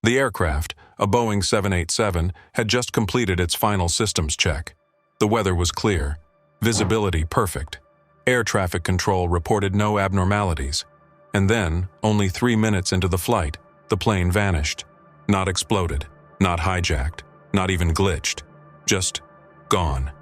The aircraft, a Boeing 787, had just completed its final systems check. The weather was clear, visibility perfect. Air traffic control reported no abnormalities. And then, only 3 minutes into the flight, the plane vanished. Not exploded, not hijacked, not even glitched. Just gone.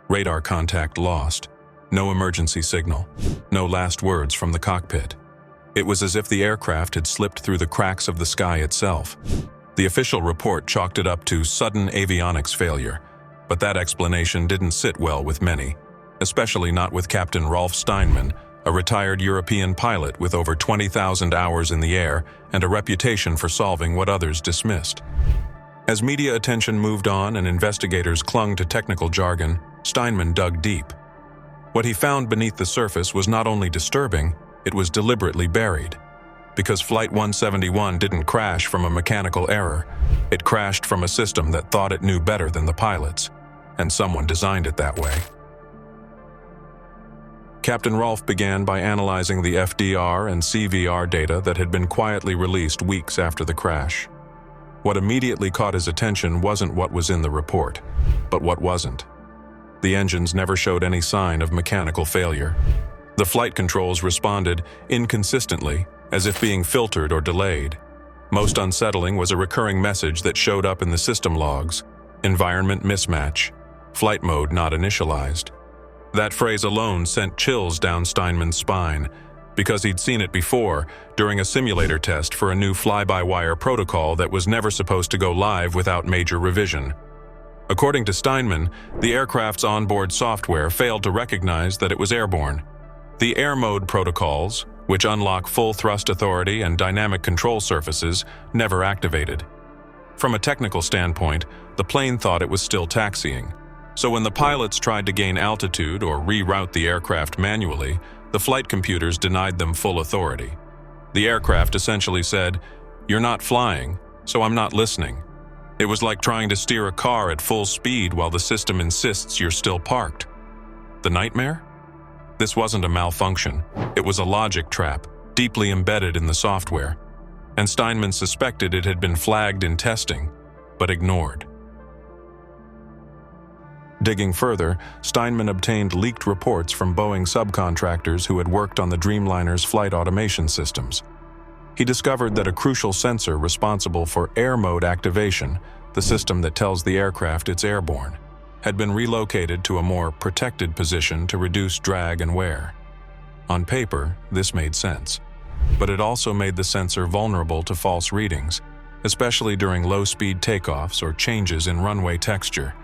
Radar contact lost. No emergency signal. No last words from the cockpit. It was as if the aircraft had slipped through the cracks of the sky itself. The official report chalked it up to sudden avionics failure, but that explanation didn't sit well with many, especially not with Captain Rolf Steinman, a retired European pilot with over 20,000 hours in the air and a reputation for solving what others dismissed. As media attention moved on and investigators clung to technical jargon, Steinman dug deep. What he found beneath the surface was not only disturbing, it was deliberately buried. Because Flight 171 didn't crash from a mechanical error, it crashed from a system that thought it knew better than the pilots, and someone designed it that way. Captain Rolf began by analyzing the FDR and CVR data that had been quietly released weeks after the crash. What immediately caught his attention wasn't what was in the report, but what wasn't. The engines never showed any sign of mechanical failure. The flight controls responded inconsistently, as if being filtered or delayed. Most unsettling was a recurring message that showed up in the system logs: environment mismatch, flight mode not initialized. That phrase alone sent chills down Steinman's spine, because he'd seen it before during a simulator test for a new fly-by-wire protocol that was never supposed to go live without major revision. According to Steinman, the aircraft's onboard software failed to recognize that it was airborne. The air mode protocols, which unlock full thrust authority and dynamic control surfaces, never activated. From a technical standpoint, the plane thought it was still taxiing. So when the pilots tried to gain altitude or reroute the aircraft manually, the flight computers denied them full authority. The aircraft essentially said, "You're not flying, so I'm not listening." It was like trying to steer a car at full speed while the system insists you're still parked. The nightmare? This wasn't a malfunction. It was a logic trap, deeply embedded in the software. And Steinman suspected it had been flagged in testing, but ignored. Digging further, Steinman obtained leaked reports from Boeing subcontractors who had worked on the Dreamliner's flight automation systems. He discovered that a crucial sensor responsible for air mode activation, the system that tells the aircraft it's airborne, had been relocated to a more protected position to reduce drag and wear. On paper, this made sense, but it also made the sensor vulnerable to false readings, especially during low-speed takeoffs or changes in runway texture.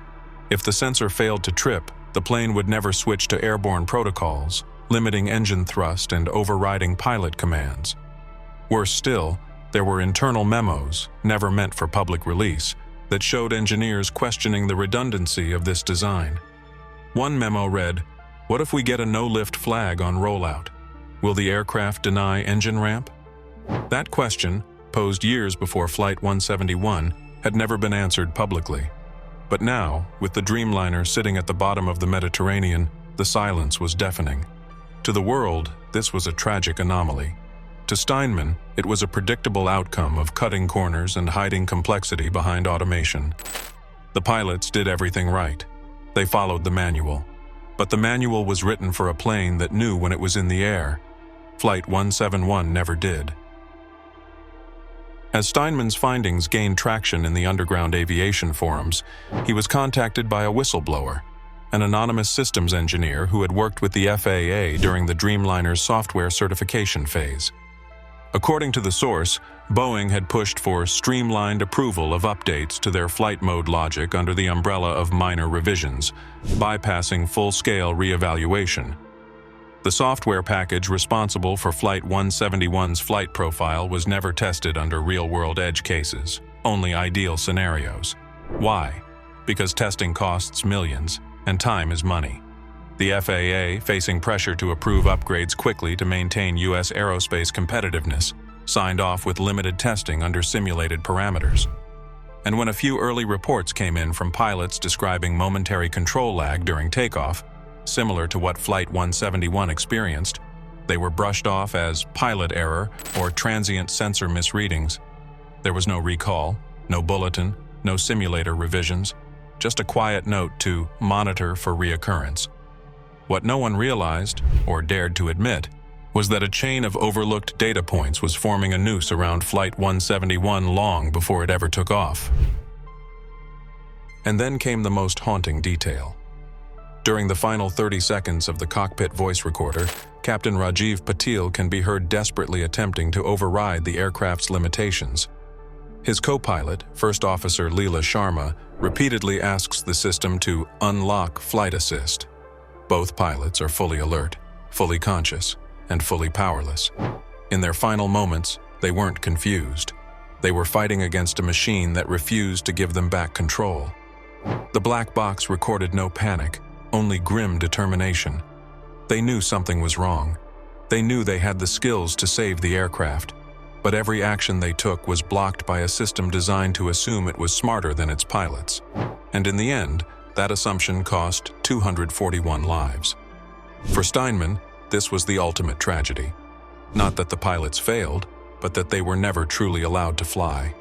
If the sensor failed to trip, the plane would never switch to airborne protocols, limiting engine thrust and overriding pilot commands. Worse still, there were internal memos, never meant for public release, that showed engineers questioning the redundancy of this design. One memo read, "What if we get a no-lift flag on rollout? Will the aircraft deny engine ramp?" That question, posed years before Flight 171, had never been answered publicly. But now, with the Dreamliner sitting at the bottom of the Mediterranean, the silence was deafening. To the world, this was a tragic anomaly. To Steinman, it was a predictable outcome of cutting corners and hiding complexity behind automation. The pilots did everything right. They followed the manual. But the manual was written for a plane that knew when it was in the air. Flight 171 never did. As Steinman's findings gained traction in the underground aviation forums, he was contacted by a whistleblower, an anonymous systems engineer who had worked with the FAA during the Dreamliner's software certification phase. According to the source, Boeing had pushed for streamlined approval of updates to their flight mode logic under the umbrella of minor revisions, bypassing full-scale reevaluation. The software package responsible for Flight 171's flight profile was never tested under real-world edge cases, only ideal scenarios. Why? Because testing costs millions, and time is money. The FAA, facing pressure to approve upgrades quickly to maintain U.S. aerospace competitiveness, signed off with limited testing under simulated parameters. And when a few early reports came in from pilots describing momentary control lag during takeoff, similar to what Flight 171 experienced, they were brushed off as pilot error or transient sensor misreadings. There was no recall, no bulletin, no simulator revisions, just a quiet note to monitor for reoccurrence. What no one realized, or dared to admit, was that a chain of overlooked data points was forming a noose around Flight 171 long before it ever took off. And then came the most haunting detail. During the final 30 seconds of the cockpit voice recorder, Captain Rajiv Patil can be heard desperately attempting to override the aircraft's limitations. His co-pilot, First Officer Leela Sharma, repeatedly asks the system to unlock flight assist. Both pilots are fully alert, fully conscious, and fully powerless. In their final moments, they weren't confused. They were fighting against a machine that refused to give them back control. The black box recorded no panic, only grim determination. They knew something was wrong. They knew they had the skills to save the aircraft, but every action they took was blocked by a system designed to assume it was smarter than its pilots. And in the end, that assumption cost 241 lives. For Steinman, this was the ultimate tragedy. Not that the pilots failed, but that they were never truly allowed to fly.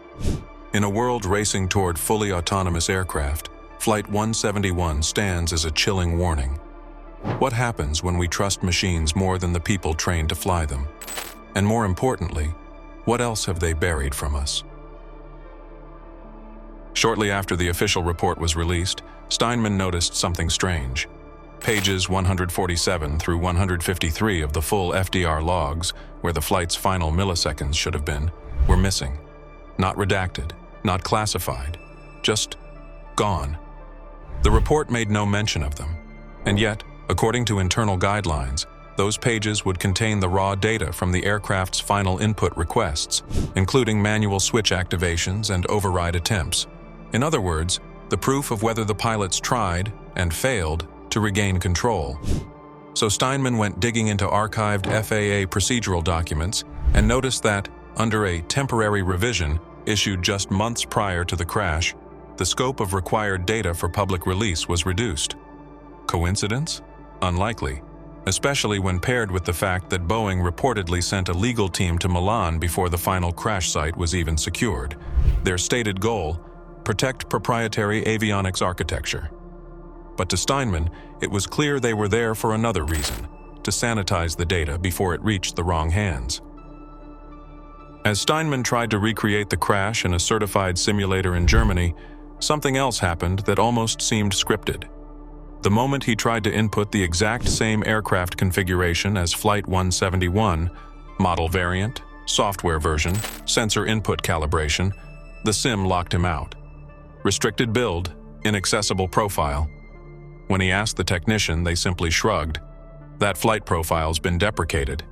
In a world racing toward fully autonomous aircraft, Flight 171 stands as a chilling warning. What happens when we trust machines more than the people trained to fly them? And more importantly, what else have they buried from us? Shortly after the official report was released, Steinman noticed something strange. Pages 147 through 153 of the full FDR logs, where the flight's final milliseconds should have been, were missing. Not redacted, not classified, just gone. The report made no mention of them, and yet, according to internal guidelines, those pages would contain the raw data from the aircraft's final input requests, including manual switch activations and override attempts. In other words, the proof of whether the pilots tried and failed to regain control. So Steinman went digging into archived FAA procedural documents and noticed that, under a temporary revision issued just months prior to the crash, the scope of required data for public release was reduced. Coincidence? Unlikely, especially when paired with the fact that Boeing reportedly sent a legal team to Milan before the final crash site was even secured. Their stated goal: protect proprietary avionics architecture. But to Steinman, it was clear they were there for another reason: to sanitize the data before it reached the wrong hands. As Steinman tried to recreate the crash in a certified simulator in Germany, something else happened that almost seemed scripted. The moment he tried to input the exact same aircraft configuration as Flight 171, model variant, software version, sensor input calibration, the sim locked him out. Restricted build, inaccessible profile. When he asked the technician, they simply shrugged. That flight profile's been deprecated.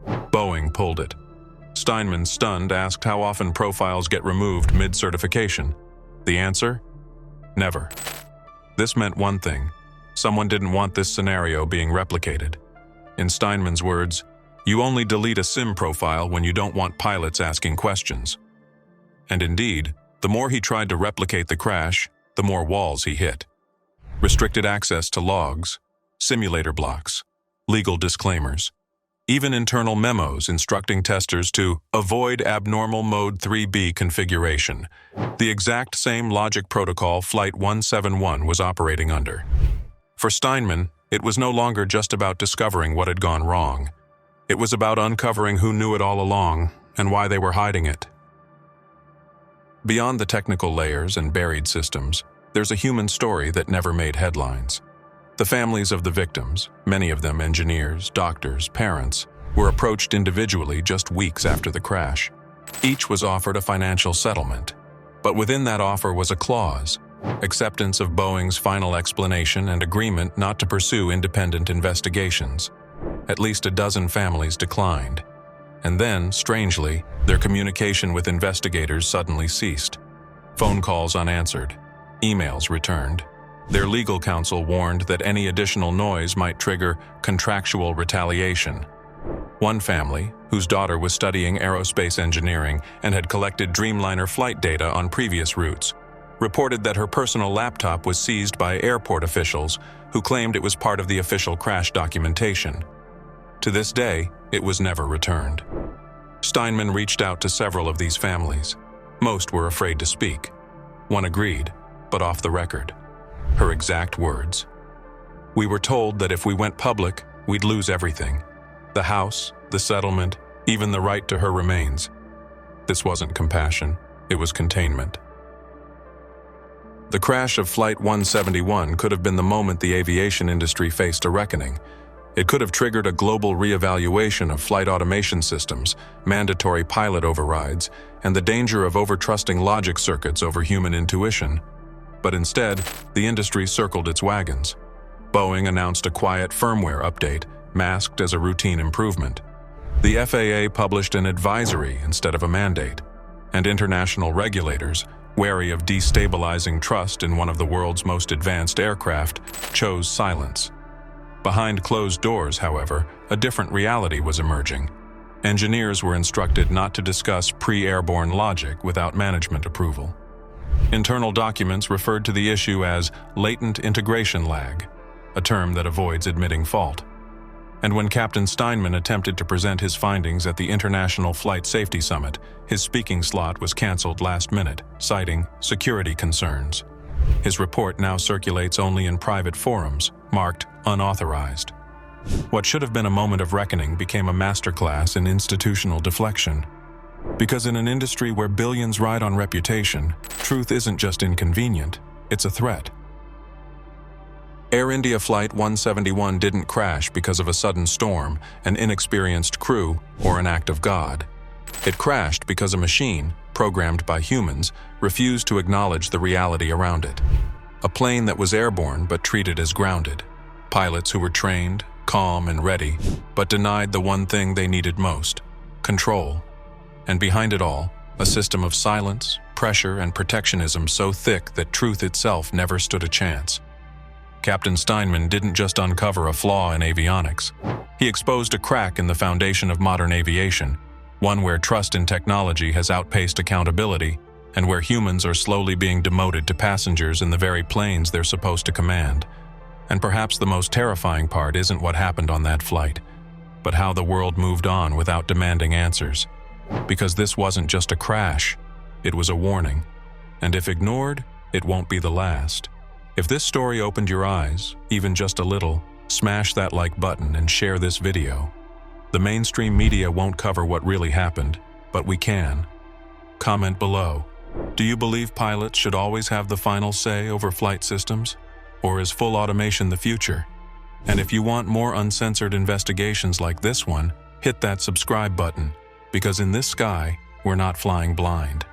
Boeing pulled it. Steinman, stunned, asked how often profiles get removed mid-certification. The answer? Never. This meant one thing: someone didn't want this scenario being replicated. In Steinman's words, you only delete a sim profile when you don't want pilots asking questions. And indeed, the more he tried to replicate the crash, the more walls he hit. Restricted access to logs, simulator blocks, legal disclaimers, even internal memos instructing testers to avoid abnormal mode 3B configuration, the exact same logic protocol Flight 171 was operating under. For Steinman, it was no longer just about discovering what had gone wrong. It was about uncovering who knew it all along and why they were hiding it. Beyond the technical layers and buried systems, there's a human story that never made headlines. The families of the victims, many of them engineers, doctors, parents, were approached individually just weeks after the crash. Each was offered a financial settlement, but within that offer was a clause: acceptance of Boeing's final explanation and agreement not to pursue independent investigations. At least a dozen families declined. And then, strangely, their communication with investigators suddenly ceased. Phone calls unanswered, emails returned. Their legal counsel warned that any additional noise might trigger contractual retaliation. One family, whose daughter was studying aerospace engineering and had collected Dreamliner flight data on previous routes, reported that her personal laptop was seized by airport officials who claimed it was part of the official crash documentation. To this day, it was never returned. Steinman reached out to several of these families. Most were afraid to speak. One agreed, but off the record. Her exact words: "We were told that if we went public, we'd lose everything. The house, the settlement, even the right to her remains." This wasn't compassion, it was containment. The crash of Flight 171 could have been the moment the aviation industry faced a reckoning. It could have triggered a global reevaluation of flight automation systems, mandatory pilot overrides, and the danger of over-trusting logic circuits over human intuition. But instead, the industry circled its wagons. Boeing announced a quiet firmware update, masked as a routine improvement. The FAA published an advisory instead of a mandate, and international regulators, wary of destabilizing trust in one of the world's most advanced aircraft, chose silence. Behind closed doors, however, a different reality was emerging. Engineers were instructed not to discuss pre-airborne logic without management approval. Internal documents referred to the issue as latent integration lag, a term that avoids admitting fault. And when Captain Steinman attempted to present his findings at the International Flight Safety Summit, his speaking slot was canceled last minute, citing security concerns. His report now circulates only in private forums, marked unauthorized. What should have been a moment of reckoning became a masterclass in institutional deflection. Because in an industry where billions ride on reputation, truth isn't just inconvenient, it's a threat. Air India Flight 171 didn't crash because of a sudden storm, an inexperienced crew, or an act of God. It crashed because a machine, programmed by humans, refused to acknowledge the reality around it. A plane that was airborne but treated as grounded. Pilots who were trained, calm and ready, but denied the one thing they needed most: control. And behind it all, a system of silence, pressure, and protectionism so thick that truth itself never stood a chance. Captain Steinman didn't just uncover a flaw in avionics. He exposed a crack in the foundation of modern aviation, one where trust in technology has outpaced accountability, and where humans are slowly being demoted to passengers in the very planes they're supposed to command. And perhaps the most terrifying part isn't what happened on that flight, but how the world moved on without demanding answers. Because this wasn't just a crash, it was a warning. And if ignored, it won't be the last. If this story opened your eyes, even just a little, smash that like button and share this video. The mainstream media won't cover what really happened, but we can. Comment below. Do you believe pilots should always have the final say over flight systems? Or is full automation the future? And if you want more uncensored investigations like this one, hit that subscribe button, because in this sky, we're not flying blind.